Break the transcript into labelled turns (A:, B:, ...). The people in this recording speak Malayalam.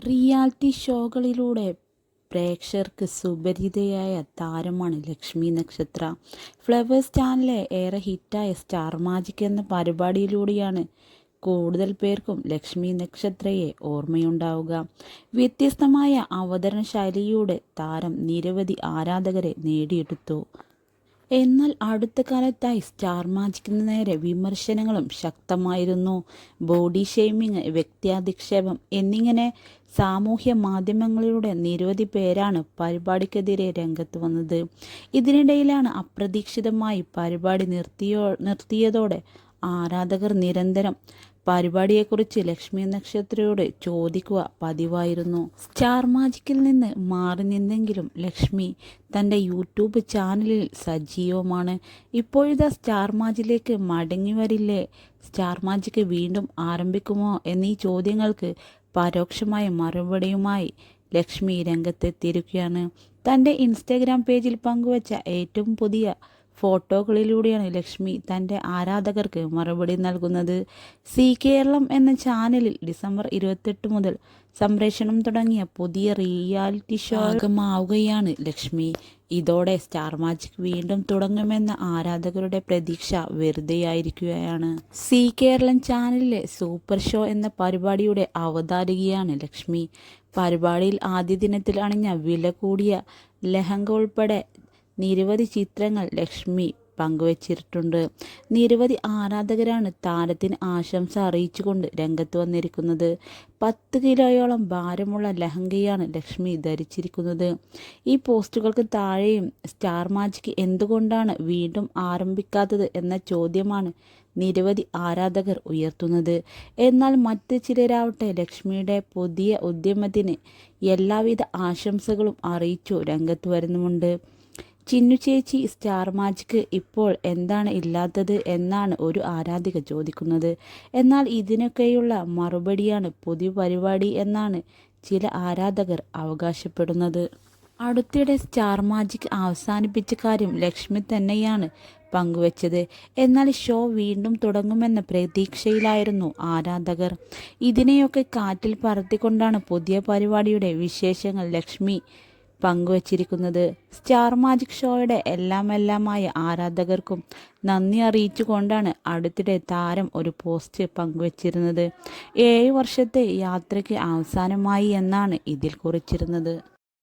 A: റിയാലിറ്റി ഷോകളിലൂടെ പ്രേക്ഷകർക്ക് സുപരിചിതയായ താരമാണ് ലക്ഷ്മി നക്ഷത്ര. ഫ്ലവേഴ്സ് ചാനലിലെ ഏറെ ഹിറ്റായ സ്റ്റാർ മാജിക് എന്ന പരിപാടിയിലൂടെയാണ് കൂടുതൽ പേർക്കും ലക്ഷ്മി നക്ഷത്രയെ ഓർമ്മയുണ്ടാവുക. വ്യത്യസ്തമായ അവതരണ ശൈലിയുടെ താരം നിരവധി ആരാധകരെ നേടിയെടുത്തു. എന്നാൽ അടുത്ത കാലത്തായി സ്റ്റാർ മാജിക്കിന് നേരെ വിമർശനങ്ങളും ശക്തമായിരുന്നു. ബോഡി ഷെയ്മിങ്, വ്യക്തിയധിക്ഷേപം എന്നിങ്ങനെ സാമൂഹ്യ മാധ്യമങ്ങളിലൂടെ നിരവധി പേരാണ് പരിപാടിക്കെതിരെ രംഗത്ത് വന്നത്. ഇതിനിടയിലാണ് അപ്രതീക്ഷിതമായി പരിപാടി നിർത്തിയതോടെ ആരാധകർ നിരന്തരം പരിപാടിയെക്കുറിച്ച് ലക്ഷ്മി നക്ഷത്രയോട് ചോദിക്കുക പതിവായിരുന്നു. സ്റ്റാർ മാജിക്കിൽ നിന്ന് മാറി നിന്നെങ്കിലും ലക്ഷ്മി തൻ്റെ യൂട്യൂബ് ചാനലിൽ സജീവമാണ്. ഇപ്പോഴിതാ സ്റ്റാർ മാജിക്കിലേക്ക് മടങ്ങി വരില്ലേ, സ്റ്റാർ മാജിക് വീണ്ടും ആരംഭിക്കുമോ എന്നീ ചോദ്യങ്ങൾക്ക് പരോക്ഷമായ മറുപടിയുമായി ലക്ഷ്മി രംഗത്തെത്തിയിരിക്കുകയാണ്. തൻ്റെ ഇൻസ്റ്റഗ്രാം പേജിൽ പങ്കുവച്ച ഏറ്റവും പുതിയ ഫോട്ടോകളിലൂടെയാണ് ലക്ഷ്മി തൻ്റെ ആരാധകർക്ക് മറുപടി നൽകുന്നത്. സി കേരളം എന്ന ചാനലിൽ ഡിസംബർ 28 മുതൽ സംപ്രേഷണം തുടങ്ങിയ പുതിയ റിയാലിറ്റി ഷോ ഭാഗമാവുകയാണ് ലക്ഷ്മി. ഇതോടെ സ്റ്റാർ മാജിക് വീണ്ടും തുടങ്ങുമെന്ന ആരാധകരുടെ പ്രതീക്ഷ വെറുതെയായിരിക്കുകയാണ്. സി കേരളം ചാനലിലെ സൂപ്പർ ഷോ എന്ന പരിപാടിയുടെ അവതാരികയാണ് ലക്ഷ്മി. പരിപാടിയിൽ ആദ്യ ദിനത്തിൽ അണിഞ്ഞ വില കൂടിയ ലെഹങ്ക ഉൾപ്പെടെ നിരവധി ചിത്രങ്ങൾ ലക്ഷ്മി പങ്കുവച്ചിട്ടുണ്ട്. നിരവധി ആരാധകരാണ് താരത്തിന് ആശംസ അറിയിച്ചുകൊണ്ട് രംഗത്ത് വന്നിരിക്കുന്നത്. 10 കിലോയോളം ഭാരമുള്ള ലെഹങ്കയാണ് ലക്ഷ്മി ധരിച്ചിരിക്കുന്നത്. ഈ പോസ്റ്റുകൾക്ക് താഴെയും സ്റ്റാർ മാജിക് എന്തുകൊണ്ടാണ് വീണ്ടും ആരംഭിക്കാത്തത് എന്ന ചോദ്യമാണ് നിരവധി ആരാധകർ ഉയർത്തുന്നത്. എന്നാൽ മറ്റ് ചിലരാവട്ടെ ലക്ഷ്മിയുടെ പുതിയ ഉദ്യമത്തിന് എല്ലാവിധ ആശംസകളും അറിയിച്ചു രംഗത്ത് വരുന്നുമുണ്ട്. ചിന്നു ചേച്ചി, സ്റ്റാർ മാജിക് ഇപ്പോൾ എന്താണ് ഇല്ലാത്തത് എന്നാണ് ഒരു ആരാധിക ചോദിക്കുന്നത്. എന്നാൽ ഇതിനൊക്കെയുള്ള മറുപടിയാണ് പുതിയ പരിപാടി എന്നാണ് ചില ആരാധകർ അവകാശപ്പെടുന്നത്. അടുത്തിടെ സ്റ്റാർ മാജിക് അവസാനിപ്പിച്ച കാര്യം ലക്ഷ്മി തന്നെയാണ് പങ്കുവച്ചത്. എന്നാൽ ഷോ വീണ്ടും തുടങ്ങുമെന്ന പ്രതീക്ഷയിലായിരുന്നു ആരാധകർ. ഇതിനെയൊക്കെ കാറ്റിൽ പറത്തിക്കൊണ്ടാണ് പുതിയ പരിപാടിയുടെ വിശേഷങ്ങൾ ലക്ഷ്മി പങ്കുവച്ചിരിക്കുന്നത്. സ്റ്റാർ മാജിക് ഷോയുടെ എല്ലാമായ ആരാധകർക്കും നന്ദി അറിയിച്ചുകൊണ്ടാണ് അടുത്തിടെ താരം ഒരു പോസ്റ്റ് പങ്കുവച്ചിരുന്നത്. 7 വർഷത്തെ യാത്രയ്ക്ക് അവസാനമായി എന്നാണ് ഇതിൽ കുറിച്ചിരുന്നത്.